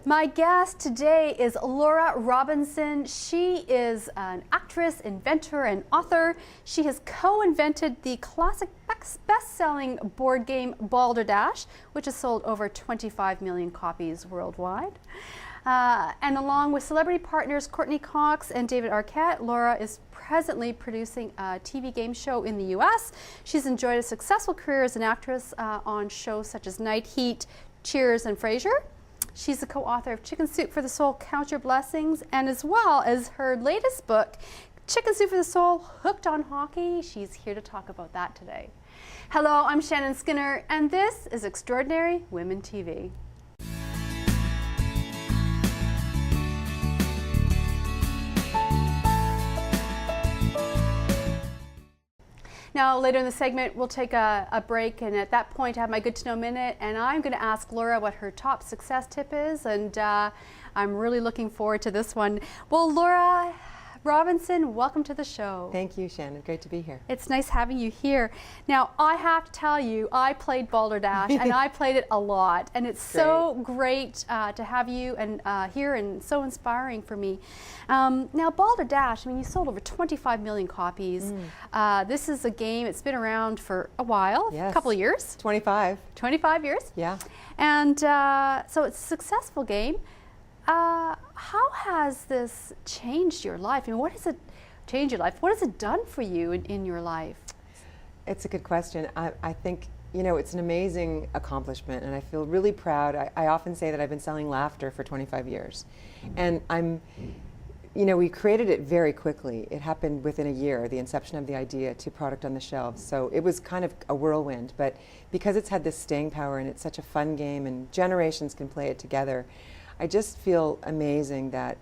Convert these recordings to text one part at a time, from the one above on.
My guest today is Laura Robinson. She is an actress, inventor, and author. She has co-invented the classic best-selling board game Balderdash, which has sold over 25 million copies worldwide. And along with celebrity partners Courtney Cox and David Arquette, Laura is presently producing a TV game show in the U.S. She's enjoyed a successful career as an actress on shows such as Night Heat, Cheers, and Frasier. She's the co-author of Chicken Soup for the Soul, Count Your Blessings, and as well as her latest book, Chicken Soup for the Soul, Hooked on Hockey. She's here to talk about that today. Hello, I'm Shannon Skinner, and this is Extraordinary Women TV. Now, later in the segment, we'll take a break, and at that point, I have my Good to Know Minute, and I'm going to ask Laura what her top success tip is, and I'm really looking forward to this one. Well, Laura Robinson, welcome to the show. Thank you, Shannon. Great to be here. It's nice having you here. Now, I have to tell you, I played Balderdash, and I played it a lot, and it's so great to have you and here, and so inspiring for me. Now, Balderdash, I mean, you sold over 25 million copies. This is a game, it's been around for a while, Yes. a couple of years. 25. 25 years? Yeah. And so it's a successful game. How has this changed your life? I mean, what has it changed your life? What has it done for you in your life? It's a good question. I think, you know, it's an amazing accomplishment, and I feel really proud. I often say that I've been selling laughter for 25 years. And you know, we created it very quickly. It happened within a year, the inception of the idea to product on the shelves. So it was kind of a whirlwind, but because it's had this staying power and it's such a fun game and generations can play it together, I just feel amazing that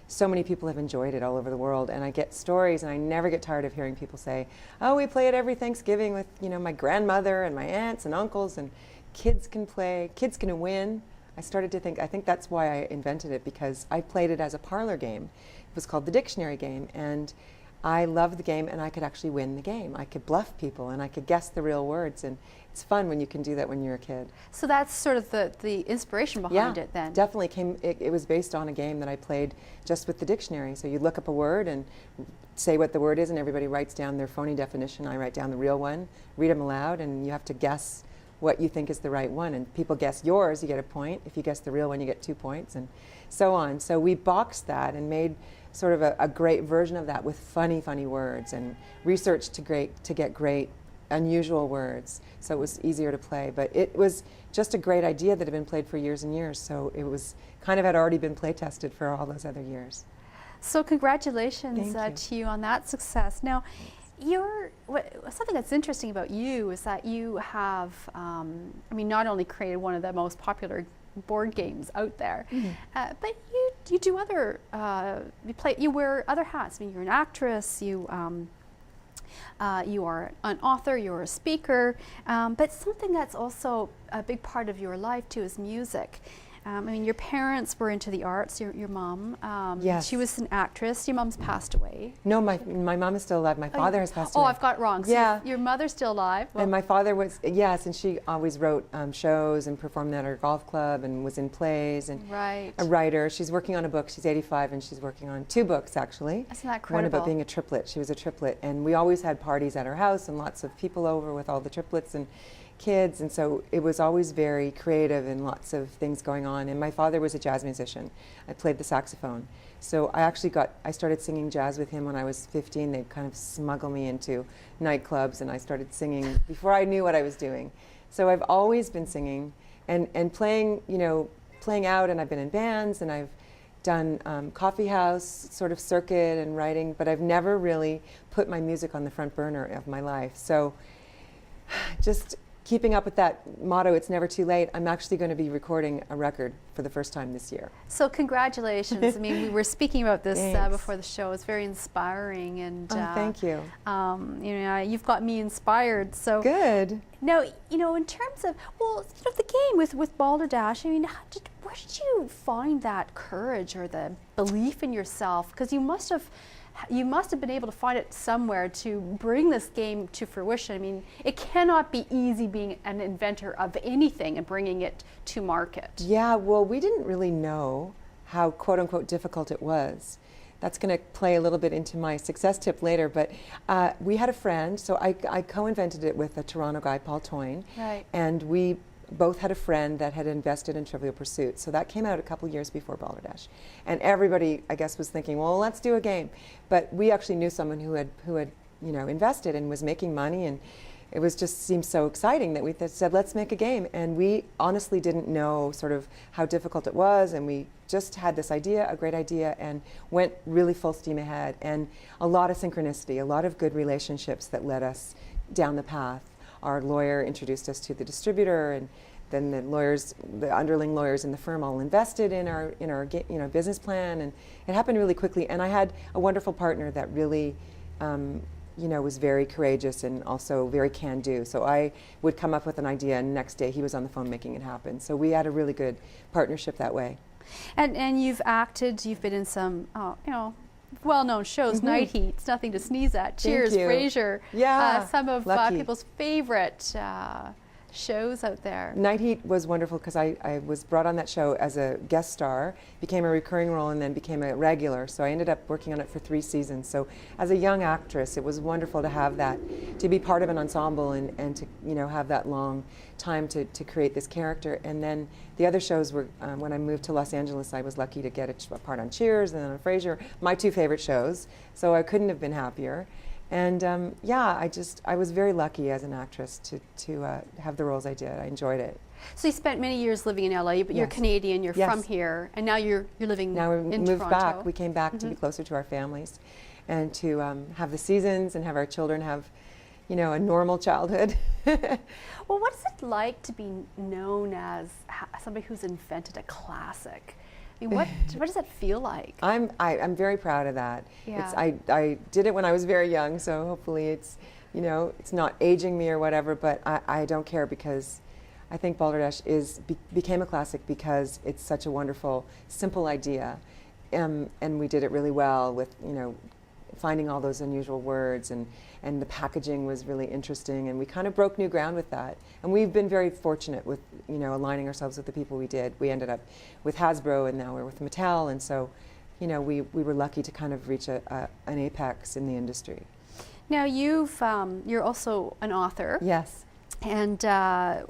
so many people have enjoyed it all over the world, and I get stories, and I never get tired of hearing people say, "Oh, we play it every Thanksgiving with, you know, my grandmother and my aunts and uncles, and kids can play, kids can win." I started to think, I think that's why I invented it, because I played it as a parlor game. It was called the dictionary game, and I loved the game, and I could actually win the game. I could bluff people, and I could guess the real words, and it's fun when you can do that when you're a kid. So that's sort of the inspiration behind it then? Definitely came. It was based on a game that I played just with the dictionary. So you look up a word and say what the word is, and everybody writes down their phony definition. I write down the real one, read them aloud, and you have to guess what you think is the right one. And people guess yours, you get a point. If you guess the real one, you get 2 points, and so on. So we boxed that and made sort of a great version of that with funny words, and researched to get great unusual words, so it was easier to play. But it was just a great idea that had been played for years and years, so it was kind of had already been play tested for all those other years. So congratulations to you on that success. Now, something that's interesting about you is that you have, I mean, not only created one of the most popular board games out there, but you do other, you wear other hats. I mean, you're an actress, you are an author, you're a speaker, but something that's also a big part of your life too is music. I mean, your parents were into the arts. Your mom, yes. She was an actress. Your mom's passed away. No, my mom is still alive. My father has passed away. Oh, I've got it wrong. So yeah. Your mother's still alive. Well, and my father was, yes, and she always wrote shows and performed at her golf club and was in plays, and a writer. She's working on a book. She's 85, and she's working on 2 books, actually. Isn't that incredible? One about being a triplet. She was a triplet, and we always had parties at her house and lots of people over with all the triplets and kids, and so it was always very creative and lots of things going on. And my father was a jazz musician. I played the saxophone. So I started singing jazz with him when I was 15. They'd kind of smuggle me into nightclubs, and I started singing before I knew what I was doing. So I've always been singing and playing, you know, playing out, and I've been in bands, and I've done coffee house sort of circuit and writing, but I've never really put my music on the front burner of my life. So just keeping up with that motto, it's never too late, I'm actually going to be recording a record for the first time this year. So congratulations. I mean, we were speaking about this before the show. It's very inspiring, and thank you. You know, you've got me inspired. So good. Now, you know, in terms of, well, you know, the game with Balderdash, I mean, where did you find that courage or the belief in yourself? Because you must have you must have been able to find it somewhere to bring this game to fruition. I mean, it cannot be easy being an inventor of anything and bringing it to market. Yeah, well, we didn't really know how quote unquote difficult it was. That's going to play a little bit into my success tip later, but we had a friend, so I co-invented it with a Toronto guy, Paul Toyne, right. And we both had a friend that had invested in Trivial Pursuit. So that came out a couple years before Balderdash. And everybody, I guess, was thinking, well, let's do a game. But we actually knew someone who had invested and was making money, and it was just seemed so exciting that we said, let's make a game. And we honestly didn't know sort of how difficult it was, and we just had this idea, a great idea, and went really full steam ahead. And a lot of synchronicity, a lot of good relationships that led us down the path. Our lawyer introduced us to the distributor, and then the underling lawyers in the firm all invested in our business plan, and it happened really quickly. And I had a wonderful partner that really was very courageous and also very can-do. So I would come up with an idea, and next day he was on the phone making it happen. So we had a really good partnership that way. And you've acted, you've been in some, well-known shows, Night Heat, it's nothing to sneeze at, Cheers, Frasier, some of people's favorite shows out there. Night Heat was wonderful because I was brought on that show as a guest star, became a recurring role, and then became a regular. So I ended up working on it for 3 seasons. So as a young actress, it was wonderful to have that, to be part of an ensemble and to have that long time to create this character. And then the other shows were, when I moved to Los Angeles, I was lucky to get a part on Cheers and then on Frasier, my 2 favorite shows. So I couldn't have been happier. And I was very lucky as an actress to have the roles I did. I enjoyed it. So you spent many years living in LA, but you're Canadian, you're from here, and now you're living in Toronto. Now we moved back. We came back to be closer to our families and to have the seasons and have our children have, a normal childhood. Well, what is it like to be known as somebody who's invented a classic? I mean, what does that feel like? I'm very proud of that. Yeah. I did it when I was very young, so hopefully it's not aging me or whatever, but I don't care, because I think Balderdash became a classic because it's such a wonderful, simple idea, and we did it really well with finding all those unusual words, and the packaging was really interesting, and we kind of broke new ground with that. And we've been very fortunate with aligning ourselves with the people we did. We ended up with Hasbro, and now we're with Mattel, and so we were lucky to kind of reach an apex in the industry. Now you're also an author. Yes. And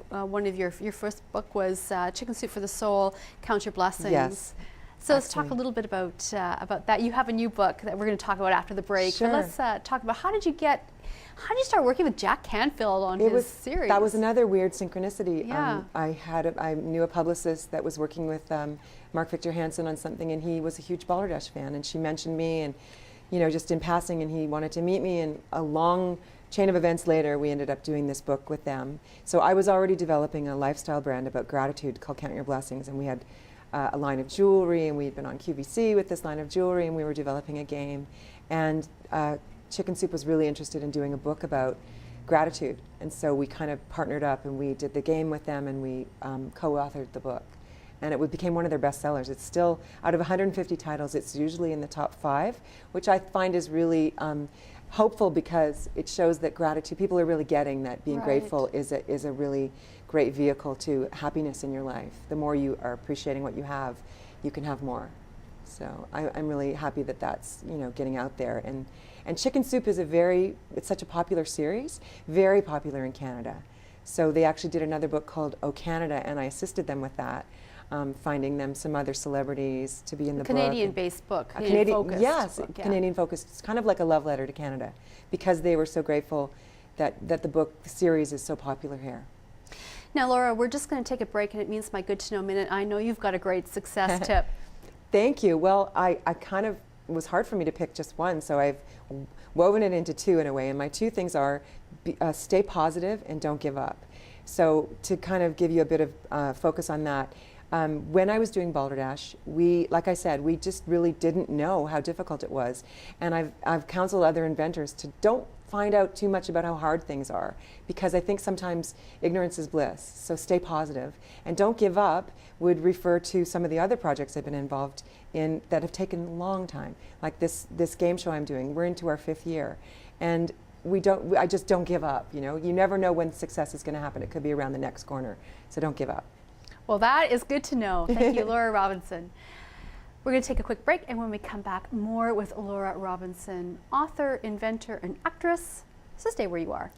one of your first book was Chicken Soup for the Soul, Count Your Blessings. Yes. So let's talk a little bit about that. You have a new book that we're going to talk about after the break. Sure. But let's talk about how did you start working with Jack Canfield on his series? That was another weird synchronicity. Yeah. I knew a publicist that was working with Mark Victor Hansen on something, and he was a huge Balderdash fan, and she mentioned me, and just in passing, and he wanted to meet me, and a long chain of events later, we ended up doing this book with them. So I was already developing a lifestyle brand about gratitude called Count Your Blessings, and we had a line of jewelry, and we'd been on QVC with this line of jewelry, and we were developing a game. And Chicken Soup was really interested in doing a book about gratitude, and so we kind of partnered up, and we did the game with them, and we co-authored the book. And it became one of their bestsellers. It's still, out of 150 titles, it's usually in the top 5, which I find is really hopeful, because it shows that gratitude, people are really getting that being grateful is a really great vehicle to happiness in your life. The more you are appreciating what you have, you can have more. So I'm really happy that that's getting out there. And Chicken Soup is it's such a popular series, very popular in Canada. So they actually did another book called O Canada, and I assisted them with that, finding them some other celebrities to be in the book. Canadian-based book, Canadian-focused. Yes, book, yeah. Canadian-focused. It's kind of like a love letter to Canada, because they were so grateful that the series is so popular here. Now, Laura, we're just going to take a break, and it means my good to know minute. I know you've got a great success tip. Thank you. Well, I kind of, it was hard for me to pick just one, so I've woven it into 2 in a way, and my 2 things are stay positive and don't give up. So to kind of give you a bit of focus on that, When I was doing Balderdash, like I said, we just really didn't know how difficult it was. And I've counseled other inventors to don't find out too much about how hard things are, because I think sometimes ignorance is bliss. So stay positive and don't give up. Would refer to some of the other projects I've been involved in that have taken a long time, like this game show I'm doing. We're into our 5th year, and I just don't give up. You know, you never know when success is going to happen. It could be around the next corner, so don't give up. Well, that is good to know. Thank you, Laura Robinson. We're going to take a quick break, and when we come back, more with Laura Robinson, author, inventor, and actress. So stay where you are.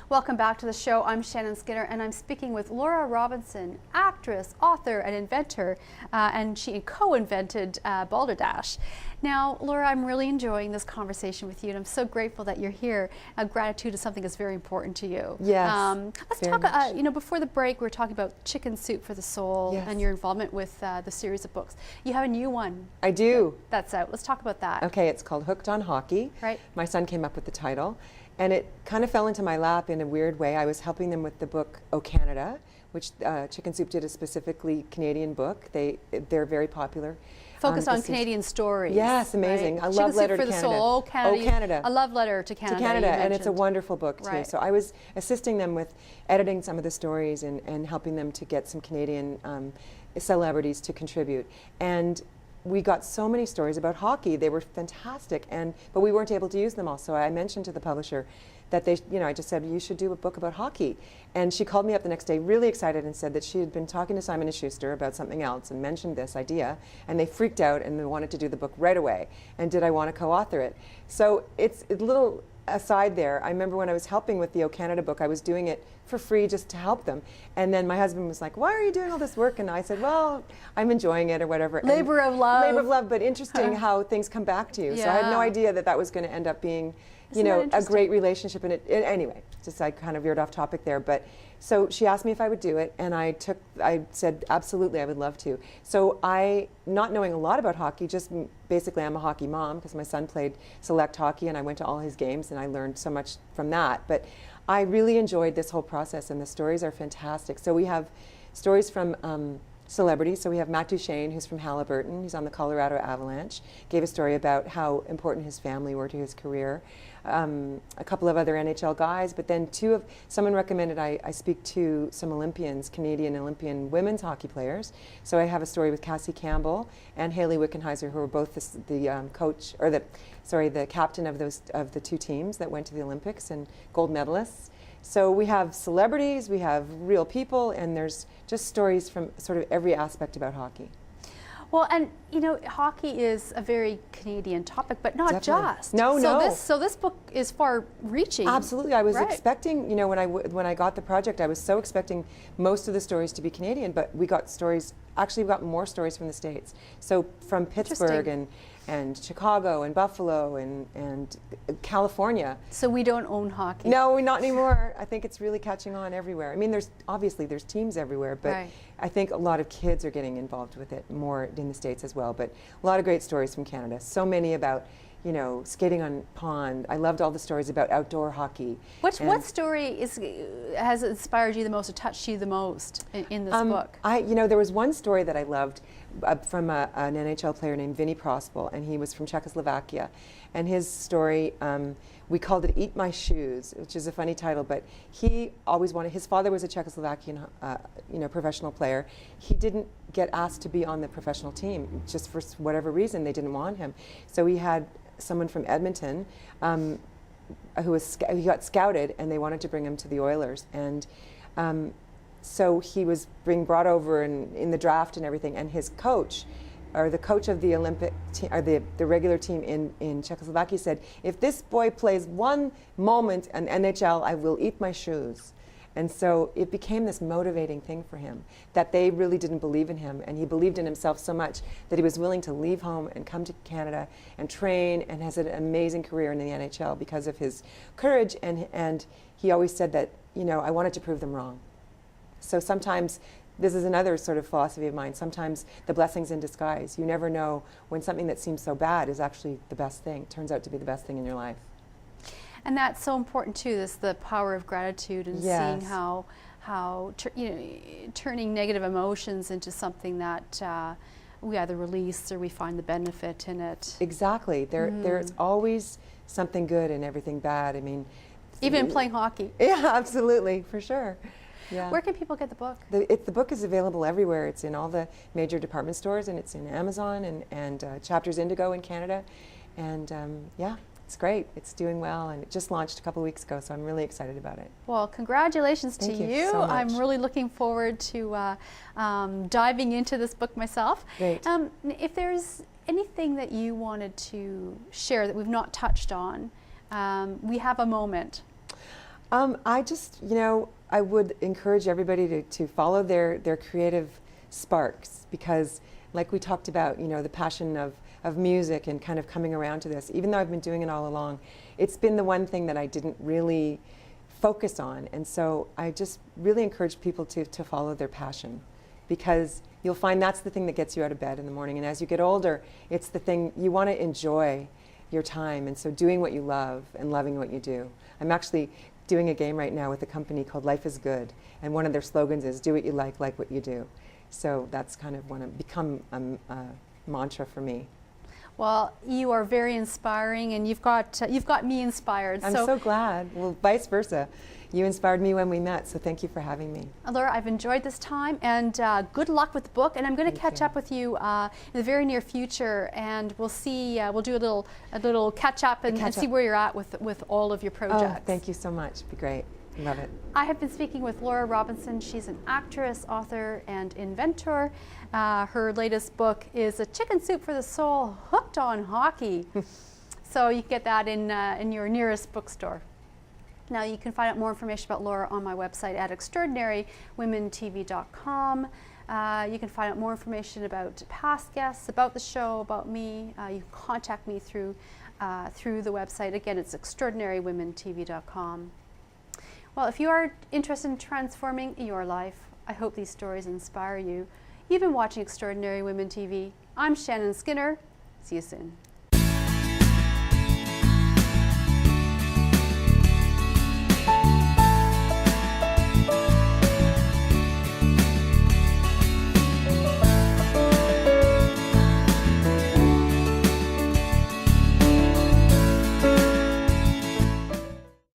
Welcome back to the show. I'm Shannon Skinner, and I'm speaking with Laura Robinson, actress, author, and inventor, and she co-invented Balderdash. Now, Laura, I'm really enjoying this conversation with you, and I'm so grateful that you're here. Gratitude is something that's very important to you. Yes. Let's talk. You know, before the break, we were talking about Chicken Soup for the Soul, yes, and your involvement with the series of books. You have a new one. I do. That's out. Let's talk about that. Okay, it's called Hooked on Hockey. Right. My son came up with the title. And it kind of fell into my lap in a weird way. I was helping them with the book O Canada, which Chicken Soup did a specifically Canadian book. They're very popular. Focused on Canadian stories. Yes, amazing. Right? A love letter to Canada. Soul, Oh, Canada. A love letter to Canada. To Canada, and it's a wonderful book too. Right. So I was assisting them with editing some of the stories and helping them to get some Canadian celebrities to contribute. And we got so many stories about hockey. They were fantastic, but we weren't able to use them all. So I mentioned to the publisher that I just said, you should do a book about hockey. And she called me up the next day really excited and said that she had been talking to Simon & Schuster about something else and mentioned this idea, and they freaked out and they wanted to do the book right away. And did I want to co-author it? So it's a little aside there. I remember when I was helping with the O Canada book, I was doing it for free just to help them. And then my husband was like, why are you doing all this work? And I said, well, I'm enjoying it or whatever. Labor of love. Labor of love, but interesting how things come back to you. Yeah. So I had no idea that was going to end up being, a great relationship. And anyway, just I kind of veered off topic there. But so she asked me if I would do it, and I said, absolutely, I would love to. So not knowing a lot about hockey, just basically I'm a hockey mom because my son played select hockey and I went to all his games and I learned so much from that. But I really enjoyed this whole process, and the stories are fantastic. So we have stories from celebrities. So we have Matt Duchene, who's from Halliburton. He's on the Colorado Avalanche. Gave a story about how important his family were to his career. A couple of other NHL guys, but then someone recommended I speak to some Olympians, Canadian Olympian women's hockey players. So I have a story with Cassie Campbell and Hayley Wickenheiser, who are both the captain of the 2 teams that went to the Olympics and gold medalists. So we have celebrities, we have real people, and there's just stories from sort of every aspect about hockey. Well, and hockey is a very Canadian topic, but not just. No. So this book is far-reaching. Absolutely. I was expecting, when I got the project, I was so expecting most of the stories to be Canadian, but we got more stories from the States. So from Pittsburgh and Chicago and Buffalo and California. So we don't own hockey. No, not anymore. I think it's really catching on everywhere. I mean, there's teams everywhere, but I think a lot of kids are getting involved with it more in the States as well. But a lot of great stories from Canada. So many about, skating on pond. I loved all the stories about outdoor hockey. What story has inspired you the most or touched you the most in this book? There was one story that I loved from an NHL player named Vinny Prospel, and he was from Czechoslovakia. And his story, we called it Eat My Shoes, which is a funny title, but he always wanted, his father was a Czechoslovakian professional player. He didn't get asked to be on the professional team, just for whatever reason, they didn't want him. So he had someone from Edmonton he got scouted, and they wanted to bring him to the Oilers. And so he was being brought over in the draft and everything, and his coach, or the coach of the Olympic team, or the regular team in Czechoslovakia, said, if this boy plays one moment in NHL, I will eat my shoes. And so it became this motivating thing for him, that they really didn't believe in him, and he believed in himself so much that he was willing to leave home and come to Canada and train, and has an amazing career in the NHL because of his courage. And he always said that, I wanted to prove them wrong. So sometimes this is another sort of philosophy of mine. Sometimes the blessing's in disguise. You never know when something that seems so bad is actually the best thing, turns out to be the best thing in your life. And that's so important too, this the power of gratitude and seeing how turning negative emotions into something that we either release or we find the benefit in it. Exactly. There's always something good in everything bad. I mean, even in playing hockey. Yeah, absolutely, for sure. Yeah. Where can people get the book? The book is available everywhere. It's in all the major department stores, and it's in Amazon and Chapters Indigo in Canada. And yeah, it's great. It's doing well, and it just launched a couple of weeks ago, so I'm really excited about it. Well, congratulations to Thank you. you so much. I'm really looking forward to diving into this book myself. Great. If there's anything that you wanted to share that we've not touched on, we have a moment. I just, I would encourage everybody to follow their creative sparks, because like we talked about, the passion of music and kind of coming around to this, even though I've been doing it all along, it's been the one thing that I didn't really focus on. And so I just really encourage people to follow their passion, because you'll find that's the thing that gets you out of bed in the morning. And as you get older, it's the thing you want to enjoy your time. And so doing what you love and loving what you do. I'm actually doing a game right now with a company called Life is Good, and one of their slogans is do what you like what you do. So that's kind of become a mantra for me. Well, you are very inspiring, and you've got me inspired. I'm so glad. Well, vice versa. You inspired me when we met, so thank you for having me. Laura, I've enjoyed this time, and good luck with the book. And I'm going to catch up with you in the very near future, and we'll see. We'll do a little catch up and see where you're at with all of your projects. Oh, thank you so much. It'd be great. Love it. I have been speaking with Laura Robinson. She's an actress, author, and inventor. Her latest book is A Chicken Soup for the Soul, Hooked on Hockey. So you can get that in your nearest bookstore. Now you can find out more information about Laura on my website at extraordinarywomentv.com. You can find out more information about past guests, about the show, about me. You can contact me through the website. Again, it's extraordinarywomentv.com. Well, if you are interested in transforming your life, I hope these stories inspire you. You've been watching Extraordinary Women TV. I'm Shannon Skinner. See you soon.